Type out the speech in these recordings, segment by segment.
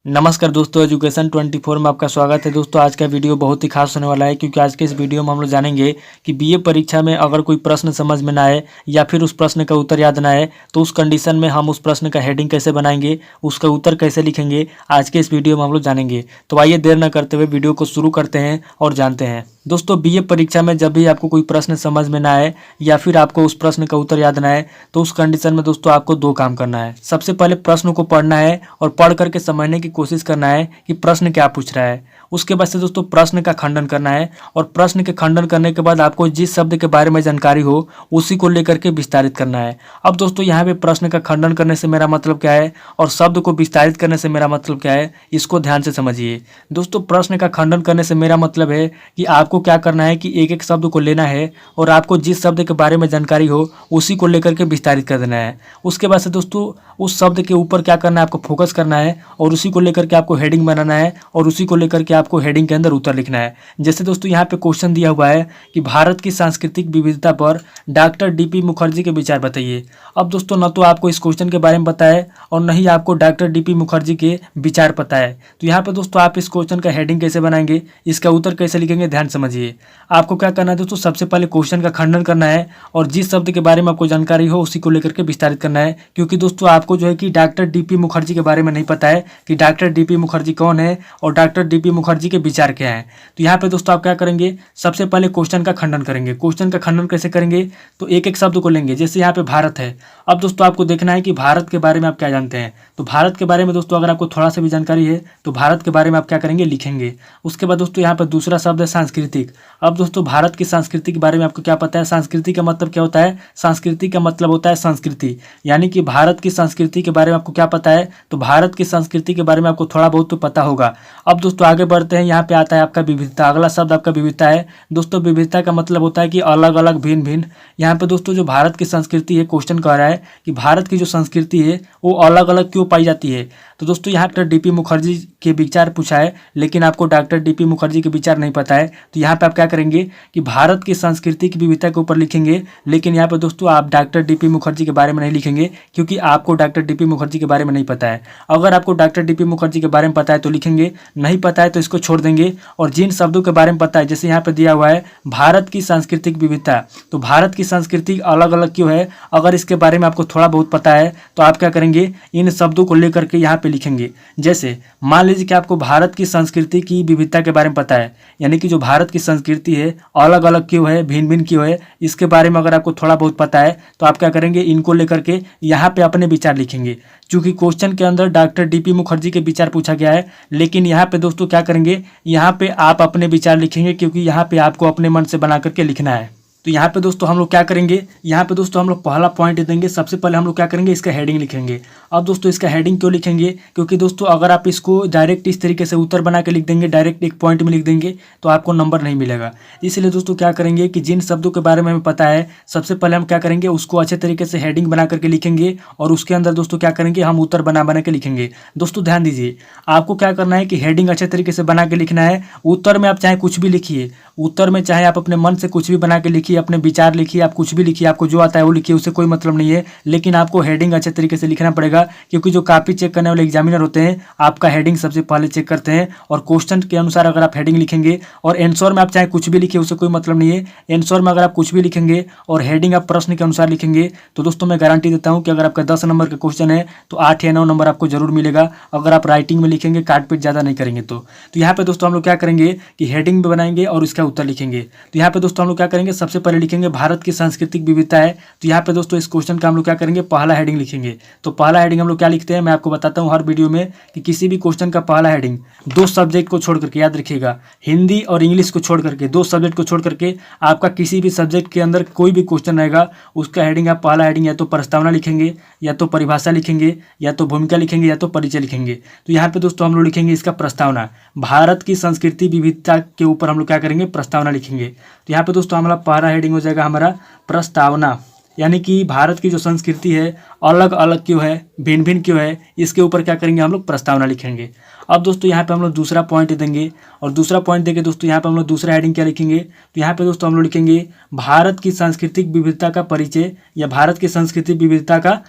नमस्कार दोस्तों, एजुकेशन 24 में आपका स्वागत है। दोस्तों आज का वीडियो बहुत ही खास होने वाला है क्योंकि आज के इस वीडियो में हम लोग जानेंगे कि बीए परीक्षा में अगर कोई प्रश्न समझ में ना आए या फिर उस प्रश्न का उत्तर याद ना आए तो उस कंडीशन में हम उस प्रश्न का हेडिंग कैसे बनाएंगे, उसका उत्तर कैसे लिखेंगे, आज के इस वीडियो में हम लोग जानेंगे। तो आइए देर न करते हुए वीडियो को शुरू करते हैं और जानते हैं। दोस्तों बीए परीक्षा में जब भी आपको कोई प्रश्न समझ में ना आए या फिर आपको उस प्रश्न का उत्तर याद ना आए तो उस कंडीशन में दोस्तों आपको दो काम करना है। सबसे पहले प्रश्न को पढ़ना है और पढ़ करके समझने की कोशिश करना है कि प्रश्न क्या पूछ रहा है। उसके बाद से दोस्तों प्रश्न का खंडन करना है और प्रश्न के खंडन करने के बाद आपको जिस शब्द के बारे में जानकारी हो उसी को लेकर के विस्तारित करना है। अब दोस्तों यहाँ पे प्रश्न का खंडन करने से मेरा मतलब क्या है और शब्द को विस्तारित करने से मेरा मतलब क्या है, इसको ध्यान से समझिए। दोस्तों प्रश्न का खंडन करने से मेरा मतलब है कि आपको क्या करना है कि एक एक शब्द को लेना है और आपको जिस शब्द के बारे में जानकारी हो उसी को लेकर के विस्तारित कर देना है। उसके बाद से दोस्तों उस शब्द के ऊपर क्या करना है, आपको फोकस करना है और उसी को लेकर के आपको हेडिंग बनाना है और उसी को लेकर के आपको हेडिंग के अंदर उत्तर लिखना है। जैसे दोस्तों यहाँ पे क्वेश्चन दिया हुआ है कि भारत की सांस्कृतिक विविधता पर डॉक्टर डीपी मुखर्जी के विचार बताइए। अब दोस्तों न तो आपको इस क्वेश्चन के बारे में पता है और न ही आपको डॉक्टर डीपी मुखर्जी के विचार पता है। तो यहाँ पे दोस्तों आप इस क्वेश्चन का हेडिंग कैसे बनाएंगे, इसका उत्तर कैसे लिखेंगे, ध्यान समझिए। आपको क्या करना है दोस्तों, सबसे पहले क्वेश्चन का खंडन करना है और जिस शब्द के बारे में आपको जानकारी हो उसी को लेकर के विस्तारित करना है। क्योंकि दोस्तों आपको जो है कि डॉक्टर डीपी मुखर्जी के बारे में नहीं पता है कि डॉक्टर डीपी मुखर्जी कौन है और डॉक्टर डीपी मुखर्जी के विचार क्या है। तो यहाँ पे दोस्तों आप क्या करेंगे, सबसे पहले क्वेश्चन का खंडन करेंगे। क्वेश्चन का खंडन कैसे करेंगे, तो एक एक शब्द को लेंगे। जैसे यहाँ पे भारत है, अब दोस्तों आपको देखना है कि भारत के बारे में आप क्या जानते हैं। तो भारत के बारे में दोस्तों अगर आपको थोड़ा सा भी जानकारी है तो भारत के बारे में आप क्या करेंगे, लिखेंगे। उसके बाद दोस्तों यहाँ पर दूसरा शब्द है सांस्कृतिक। अब दोस्तों भारत की संस्कृति के बारे में आपको क्या पता है, संस्कृति का मतलब क्या होता है, संस्कृति का मतलब होता है संस्कृति, यानी कि भारत की संस्कृति के बारे में आपको क्या पता है, तो भारत की संस्कृति के बारे में आपको थोड़ा बहुत तो पता होगा। अब दोस्तों आगे बढ़ते हैं, यहाँ पे आता है आपका विविधता। अगला शब्द आपका विविधता है। दोस्तों विविधता का मतलब होता है कि अलग अलग, भिन्न भिन्न। यहाँ पे दोस्तों जो भारत की संस्कृति है, क्वेश्चन कह रहा है कि भारत की जो संस्कृति है वो अलग अलग क्यों पाई जाती है। तो दोस्तों यहाँ डॉक्टर डीपी मुखर्जी के विचार पूछा है लेकिन आपको डॉक्टर डीपी मुखर्जी के विचार नहीं पता है। तो यहाँ पे आप क्या करेंगे कि भारत की संस्कृति की विविधता के ऊपर लिखेंगे, लेकिन यहाँ पे दोस्तों आप डॉक्टर डीपी मुखर्जी के बारे में नहीं लिखेंगे क्योंकि आपको डॉक्टर डीपी मुखर्जी के बारे में नहीं पता है। अगर आपको डॉक्टर डीपी मुखर्जी के बारे में पता है तो लिखेंगे, नहीं पता है तो इसको छोड़ देंगे। और जिन शब्दों के बारे में पता है, जैसे यहाँ पे दिया हुआ है भारत की सांस्कृतिक विविधता, तो भारत की संस्कृति अलग अलग क्यों है, अगर इसके बारे में आपको थोड़ा बहुत पता है तो आप क्या करेंगे, इन शब्दों को लेकर के यहाँ पे लिखेंगे। जैसे मान लीजिए कि आपको भारत की संस्कृति की विविधता के बारे में पता है, यानी कि जो भारत की संस्कृति है अलग अलग क्यों है, भिन्न भिन्न क्यों है, इसके बारे में अगर आपको थोड़ा बहुत पता है तो आप क्या करेंगे, इनको लेकर के यहाँ पे अपने विचार लिखेंगे। क्योंकि क्वेश्चन के अंदर डॉक्टर डीपी मुखर्जी के विचार पूछा गया है, लेकिन यहाँ पे दोस्तों क्या करेंगे, यहाँ पे आप अपने विचार लिखेंगे क्योंकि यहाँ पे आपको अपने मन से बना करके लिखना है। तो यहाँ पे दोस्तों हम लोग क्या करेंगे, यहाँ पे दोस्तों हम लोग पहला पॉइंट देंगे। सबसे पहले हम लोग क्या करेंगे, इसका हेडिंग लिखेंगे। अब दोस्तों इसका हेडिंग क्यों लिखेंगे, क्योंकि दोस्तों अगर आप इसको डायरेक्ट इस तरीके से उत्तर बना के लिख देंगे, डायरेक्ट एक पॉइंट में लिख देंगे तो आपको नंबर नहीं मिलेगा। इसलिए दोस्तों क्या करेंगे कि जिन शब्दों के बारे में हमें पता है सबसे पहले हम क्या करेंगे, उसको अच्छे तरीके से हेडिंग बना करके लिखेंगे और उसके अंदर दोस्तों क्या करेंगे, हम उत्तर बना बना के लिखेंगे। दोस्तों ध्यान दीजिए, आपको क्या करना है कि हेडिंग अच्छे तरीके से बना के लिखना है। उत्तर में आप चाहे कुछ भी लिखिए, उत्तर में चाहे आप अपने मन से कुछ भी बना के लिखिए, अपने विचार लिखिए, आप कुछ भी लिखिए, आपको जो आता है वो लिखिए, उससे कोई मतलब नहीं है। लेकिन आपको हेडिंग अच्छे तरीके से लिखना पड़ेगा क्योंकि जो कॉपी चेक करने वाले एग्जामिनर होते हैं आपका हेडिंग सबसे पहले चेक करते हैं और क्वेश्चन के अनुसार अगर आप हेडिंग लिखेंगे और आंसर में आप चाहे कुछ भी लिखिए, उससे कोई मतलब नहीं है। आंसर में अगर आप कुछ भी लिखेंगे और हेडिंग आप प्रश्न के अनुसार लिखेंगे तो दोस्तों मैं गारंटी देता हूं कि अगर आपका 10 नंबर का क्वेश्चन है तो 8 या 9 नंबर आपको जरूर मिलेगा, अगर आप राइटिंग में लिखेंगे, काट पीट ज़्यादा नहीं करेंगे तो। यहाँ पे दोस्तों हम लोग क्या करेंगे कि हेडिंग भी बनाएंगे और इसका उत्तर लिखेंगे। तो यहाँ पे दोस्तों हम लोग क्या करेंगे, सबसे पहले लिखेंगे भारत की सांस्कृतिक विविधता है। तो यहाँ पे दोस्तों इस क्वेश्चन का हम लोग क्या करेंगे, पहला हेडिंग लिखेंगे। तो पहला हेडिंग हम लोग क्या लिखते हैं, मैं आपको बताता हूँ हर वीडियो में कि किसी भी क्वेश्चन का पहला हेडिंग दो सब्जेक्ट को छोड़ करके, याद रखिएगा, हिंदी और इंग्लिश को छोड़ करके, दो सब्जेक्ट को छोड़ करके आपका किसी भी सब्जेक्ट के अंदर कोई भी क्वेश्चन रहेगा उसका हेडिंग आप पहला हेडिंग या तो प्रस्तावना लिखेंगे, या तो परिभाषा लिखेंगे, या तो भूमिका लिखेंगे, या तो परिचय लिखेंगे। तो यहाँ पे दोस्तों हम लोग लिखेंगे इसका प्रस्तावना, भारत की संस्कृति विविधता के ऊपर हम लोग क्या करेंगे, प्रस्तावना लिखेंगे। तो यहाँ पे दोस्तों हमारा पहला हेडिंग हो जाएगा हमारा प्रस्तावना, यानी कि भारत की जो संस्कृति है अलग अलग क्यों है, भिन्न भिन्न क्यों है, इसके ऊपर क्या करेंगे, हम लोग प्रस्तावना लिखेंगे। अब दोस्तों यहाँ पे हम लोग दूसरा पॉइंट देंगे और दूसरा पॉइंट देके दोस्तों यहाँ पे हम लोग दूसरा हेडिंग क्या लिखेंगे, तो यहाँ पे दोस्तों हम लोग लिखेंगे भारत की सांस्कृतिक विविधता का परिचय या भारत की सांस्कृतिक विविधता का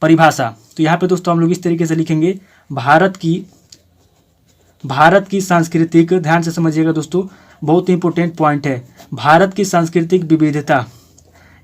परिभाषा। तो यहाँ पे दोस्तों हम लोग इस तरीके से लिखेंगे, भारत की भारत की सांस्कृतिक, ध्यान से समझिएगा दोस्तों, बहुत ही इंपॉर्टेंट पॉइंट है। भारत की सांस्कृतिक विविधता,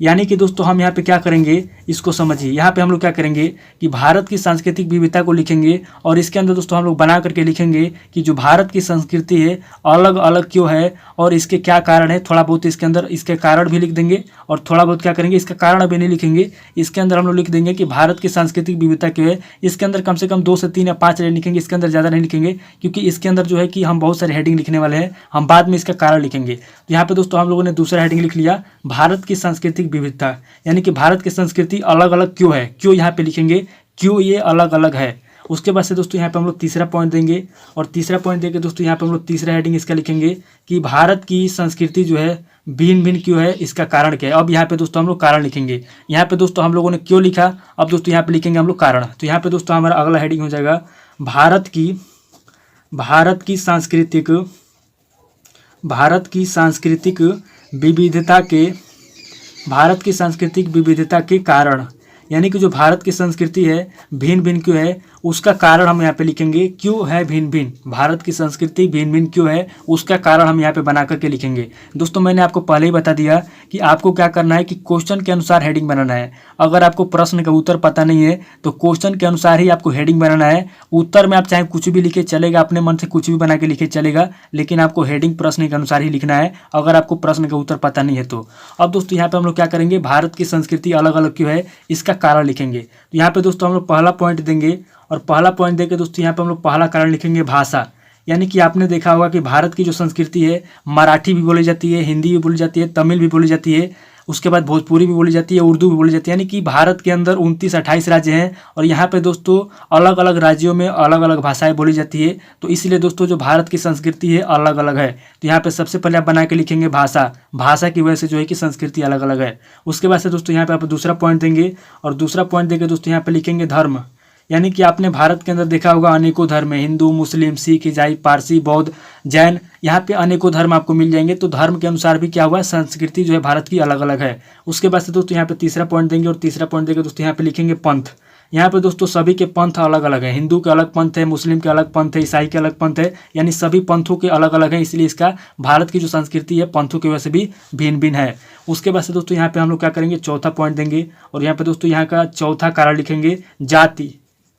यानी कि दोस्तों हम यहाँ पे क्या करेंगे, इसको समझिए। यहाँ पे हम लोग क्या करेंगे कि भारत की सांस्कृतिक विविधता को लिखेंगे और इसके अंदर दोस्तों हम लोग बना करके लिखेंगे कि जो भारत की संस्कृति है अलग अलग क्यों है और इसके क्या कारण है। थोड़ा बहुत इसके अंदर इसके कारण भी लिख देंगे और थोड़ा बहुत क्या करेंगे, इसका कारण अभी नहीं लिखेंगे, इसके अंदर हम लोग लिख देंगे कि भारत की सांस्कृतिक विविधता क्यों है। इसके अंदर कम से कम 2 से 3 या 5 लाइन लिखेंगे, इसके अंदर ज़्यादा नहीं लिखेंगे, क्योंकि इसके अंदर जो है कि हम बहुत सारे हेडिंग लिखने वाले हैं, हम बाद में इसका कारण लिखेंगे। तो यहाँ पे दोस्तों हम लोगों ने दूसरा हेडिंग लिख लिया, भारत की सांस्कृतिक विविधता, यानी कि भारत की संस्कृति अलग अलग क्यों है, क्यों यहाँ पे लिखेंगे, क्यों ये अलग अलग है। उसके बाद से दोस्तों यहाँ पे हम लोग तीसरा पॉइंट देंगे और तीसरा पॉइंट देके दोस्तों यहाँ पे हम लोग तीसरा हेडिंग इसका लिखेंगे कि भारत की संस्कृति जो है भिन्न भिन्न क्यों है, इसका कारण क्या है। अब यहाँ पे दोस्तों हम लोग कारण लिखेंगे। यहाँ पे दोस्तों हम लोगों ने क्यों लिखा, अब दोस्तों यहाँ पे लिखेंगे हम लोग कारण। तो यहाँ पे दोस्तों हमारा अगला हेडिंग हो जाएगा भारत की सांस्कृतिक विविधता के कारण, यानी कि जो भारत की संस्कृति है भिन्न भिन्न क्यों है, उसका कारण हम यहाँ पे लिखेंगे, क्यों है भिन्न भिन्न, भारत की संस्कृति भिन्न भिन्न क्यों है, उसका कारण हम यहाँ पे बना करके लिखेंगे। दोस्तों मैंने आपको पहले ही बता दिया कि आपको क्या करना है कि क्वेश्चन के अनुसार हेडिंग बनाना है। अगर आपको प्रश्न का उत्तर पता नहीं है तो क्वेश्चन के अनुसार ही आपको हेडिंग बनाना है। उत्तर में आप चाहे कुछ भी लिखे चलेगा, अपने मन से कुछ भी बना के लिखे चलेगा, लेकिन आपको हेडिंग प्रश्न के अनुसार ही लिखना है अगर आपको प्रश्न का उत्तर पता नहीं है तो। अब दोस्तों यहाँ पे हम लोग क्या करेंगे, भारत की संस्कृति अलग अलग क्यों है, इसका कारण लिखेंगे। तो यहाँ पे दोस्तों हम लोग पहला पॉइंट देंगे और पहला पॉइंट देके दोस्तों यहाँ पे हम लोग पहला कारण लिखेंगे भाषा, यानी कि आपने देखा होगा कि भारत की जो संस्कृति है मराठी भी बोली जाती है, हिंदी भी बोली जाती है, तमिल भी बोली जाती है, उसके बाद भोजपुरी भी बोली जाती है, उर्दू भी बोली जाती है। यानी कि भारत के अंदर 29-28 राज्य हैं और यहाँ पे दोस्तों अलग अलग राज्यों में अलग अलग भाषाएं बोली जाती है। तो इसलिए दोस्तों जो भारत की संस्कृति है अलग अलग है। तो यहाँ पे सबसे पहले आप बना के लिखेंगे भाषा की वजह से जो है कि संस्कृति अलग अलग है। उसके बाद से दोस्तों यहाँ पे आप दूसरा पॉइंट देंगे और दूसरा पॉइंट देकर दोस्तों यहाँ पे लिखेंगे धर्म, यानी कि आपने भारत के अंदर देखा होगा अनेकों धर्म है, हिंदू, मुस्लिम, सिख, ईसाई, पारसी, बौद्ध, जैन, यहाँ पे अनेकों धर्म आपको मिल जाएंगे। तो धर्म के अनुसार भी क्या हुआ, संस्कृति जो है भारत की अलग अलग है। उसके बाद से दोस्तों यहाँ पे तीसरा पॉइंट देंगे और तीसरा पॉइंट देंगे दोस्तों यहाँ पे लिखेंगे पंथ। यहाँ पे दोस्तों सभी के पंथ अलग अलग है, हिंदू के अलग पंथ है, मुस्लिम के अलग पंथ है, ईसाई के अलग पंथ है, यानी सभी पंथों के अलग अलग है। इसलिए इसका भारत की जो संस्कृति है पंथों की वजह से भी भिन्न भिन्न है। उसके बाद से दोस्तों यहाँ पे हम लोग क्या करेंगे, चौथा पॉइंट देंगे और यहाँ पे दोस्तों यहाँ का चौथा कारण लिखेंगे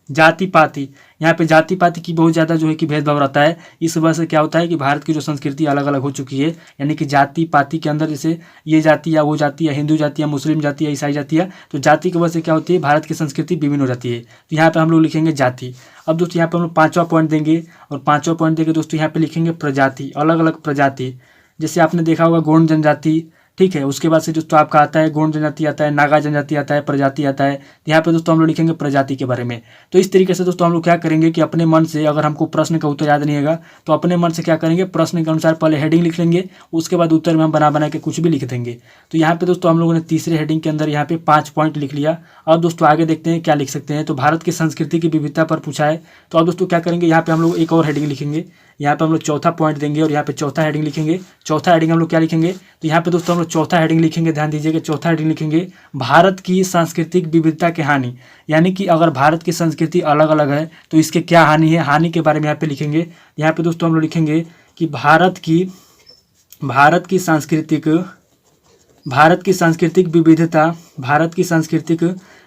जाति पाति। यहाँ पे जाति पाति की बहुत ज़्यादा जो है कि भेदभाव रहता है। इस वजह से क्या होता है कि भारत की जो संस्कृति अलग अलग हो चुकी है, यानी कि जाति पाति के अंदर जैसे ये जाति या वो जाति या हिंदू जाति या मुस्लिम जाति या ईसाई जाति है, तो जाति की वजह से क्या होती है, भारत की संस्कृति विभिन्न हो जाती है। तो यहाँ पे हम लोग लिखेंगे जाति। अब दोस्तों यहाँ पे हम लोग पाँचवा पॉइंट देंगे और पाँचवा पॉइंट देंगे दोस्तों यहाँ पे लिखेंगे प्रजाति, अलग अलग प्रजाति। जैसे आपने देखा होगा गोंड जनजाति, ठीक है। उसके बाद से दोस्तों आपका आता है गोंड जनजाति आता है, नागा जनजाति आता है, प्रजाति आता है। तो यहाँ पे दोस्तों हम लोग लिखेंगे प्रजाति के बारे में। तो इस तरीके से दोस्तों हम लोग क्या करेंगे कि अपने मन से, अगर हमको प्रश्न का उत्तर याद नहीं होगा तो अपने मन से क्या करेंगे, प्रश्न के अनुसार पहले हेडिंग लिख लेंगे, उसके बाद उत्तर में हम बना के कुछ भी लिख देंगे। तो यहाँ पे दोस्तों हम लोगों ने तीसरे हेडिंग के अंदर यहाँ पे 5 पॉइंट लिख लिया। अब दोस्तों आगे देखते हैं क्या लिख सकते हैं। तो भारत की संस्कृति की विविधता पर पूछा है, तो अब दोस्तों क्या करेंगे, यहाँ पे हम लोग एक और हेडिंग लिखेंगे। यहाँ पे हम लोग चौथा पॉइंट देंगे और यहाँ पे चौथा हेडिंग लिखेंगे। चौथा हेडिंग हम लोग क्या लिखेंगे, तो यहाँ पे दोस्तों हम लोग चौथा हेडिंग लिखेंगे, ध्यान दीजिएगा, चौथा हेडिंग लिखेंगे भारत की सांस्कृतिक विविधता की हानि। यानी कि अगर भारत की संस्कृति अलग अलग है तो इसके क्या हानि है, हानि के बारे में यहाँ पे लिखेंगे। यहाँ पे दोस्तों हम लोग लिखेंगे कि भारत की सांस्कृतिक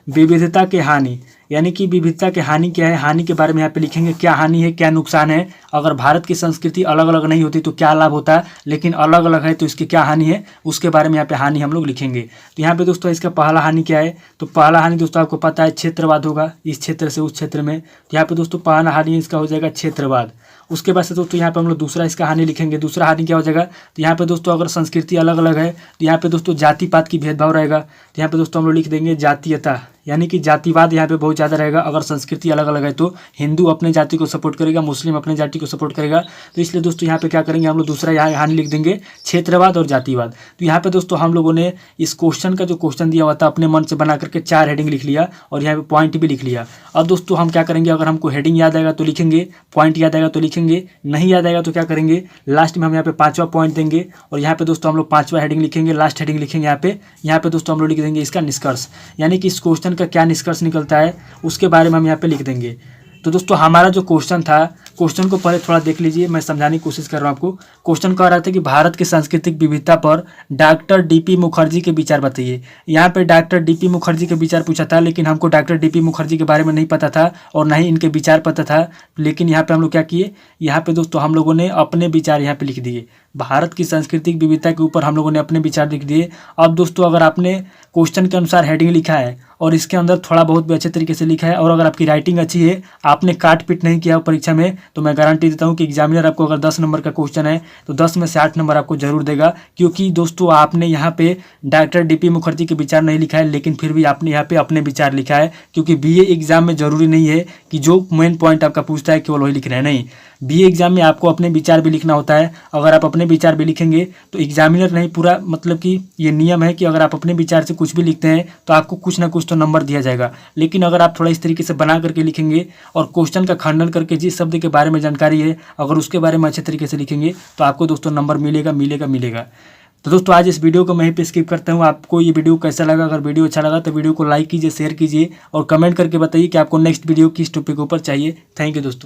विविधता के हानि, यानी कि विविधता के हानि क्या है, हानि के बारे में यहाँ पे लिखेंगे, क्या हानि है, क्या नुकसान है। अगर भारत की संस्कृति अलग अलग नहीं होती तो क्या लाभ होता है, लेकिन अलग अलग है तो इसकी क्या हानि है, उसके बारे में यहाँ पे हानि हम लोग लिखेंगे। तो यहाँ पे दोस्तों इसका पहला हानि क्या है, तो पहला हानि दोस्तों आपको पता है क्षेत्रवाद होगा, इस क्षेत्र से उस क्षेत्र में। तो यहाँ पे दोस्तों पहला हानि इसका हो जाएगा क्षेत्रवाद। उसके बाद से दोस्तों यहाँ पे हम लोग दूसरा इसका हानि लिखेंगे। दूसरा हानि क्या हो जाएगा, तो यहाँ पे दोस्तों अगर संस्कृति अलग अलग है तो यहाँ पे दोस्तों जाति पात की भेदभाव रहेगा। तो यहाँ पे दोस्तों हम लोग लिख देंगे जातीयता, यानी कि जातिवाद यहाँ पे बहुत ज़्यादा रहेगा। अगर संस्कृति अलग अलग है तो हिंदू अपने जाति को सपोर्ट करेगा, मुस्लिम अपने जाति को सपोर्ट करेगा। तो इसलिए दोस्तों यहाँ पे क्या करेंगे, हम लोग दूसरा यहाँ हानि लिख देंगे क्षेत्रवाद और जातिवाद। तो यहाँ पे दोस्तों हम लोगों ने इस क्वेश्चन का जो क्वेश्चन दिया हुआ था अपने मन से बना करके 4 हेडिंग लिख लिया और यहाँ पे पॉइंट भी लिख लिया। अब दोस्तों हम क्या करेंगे, अगर हमको हेडिंग याद आएगा तो लिखेंगे, पॉइंट याद आएगा तो लिखेंगे, नहीं याद आएगा तो क्या करेंगे, लास्ट में हम यहाँ पे 5वां पॉइंट देंगे और यहाँ पे दोस्तों हम लोग 5वां हेडिंग लिखेंगे, लास्ट हेडिंग लिखेंगे। यहाँ पे दोस्तों हम लोग लिख देंगे इसका निष्कर्ष, यानी कि इस क्वेश्चन का क्या निष्कर्ष निकलता है उसके बारे में हम यहाँ पे लिख देंगे। तो दोस्तों हमारा जो क्वेश्चन था क्वेश्चन को पहले थोड़ा देख लीजिए, मैं समझाने की कोशिश कर रहा हूँ आपको। क्वेश्चन कह रहा था कि भारत की सांस्कृतिक विविधता पर डॉक्टर डीपी मुखर्जी के विचार बताइए। यहाँ पे डॉक्टर डीपी मुखर्जी के विचार पूछा था, लेकिन हमको डॉक्टर डीपी मुखर्जी के बारे में नहीं पता था और ना ही इनके विचार पता था। लेकिन यहाँ पे हम लोग क्या किए, यहाँ पे दोस्तों हम लोगों ने अपने विचार यहाँ पे लिख दिए। भारत की सांस्कृतिक विविधता के ऊपर हम लोगों ने अपने विचार लिख दिए। अब दोस्तों अगर आपने क्वेश्चन के अनुसार हेडिंग लिखा है और इसके अंदर थोड़ा बहुत भी अच्छे तरीके से लिखा है और अगर आपकी राइटिंग अच्छी है, आपने काट पीट नहीं किया हो परीक्षा में, तो मैं गारंटी देता हूं कि एग्जामिनर आपको अगर 10 नंबर का क्वेश्चन है तो 10 में से 8 नंबर आपको जरूर देगा। क्योंकि दोस्तों आपने यहाँ पे डॉक्टर डीपी मुखर्जी के विचार नहीं लिखा है, लेकिन फिर भी आपने यहाँ पे अपने विचार लिखा है। क्योंकि बीए एग्जाम में जरूरी नहीं है कि जो मेन पॉइंट आपका पूछता है केवल वही लिखना है, नहीं, बीए एग्जाम में आपको अपने विचार भी लिखना होता है। अगर आप अपने विचार भी लिखेंगे तो एग्जामिनर नहीं, पूरा मतलब कि ये नियम है कि अगर आप अपने विचार से कुछ भी लिखते हैं तो आपको कुछ ना कुछ तो नंबर दिया जाएगा। लेकिन अगर आप थोड़ा इस तरीके से बना करके लिखेंगे और क्वेश्चन का खंडन करके जिस शब्द के बारे में जानकारी है अगर उसके बारे में अच्छे तरीके से लिखेंगे तो आपको दोस्तों नंबर मिलेगा मिलेगा मिलेगा। तो दोस्तों आज इस वीडियो को मैं यहीं पे स्किप करता हूँ। आपको ये वीडियो कैसा लगा? अगर वीडियो अच्छा लगा तो वीडियो को लाइक कीजिए, शेयर कीजिए और कमेंट करके बताइए कि आपको नेक्स्ट वीडियो किस टॉपिक के ऊपर चाहिए। थैंक यू दोस्तों।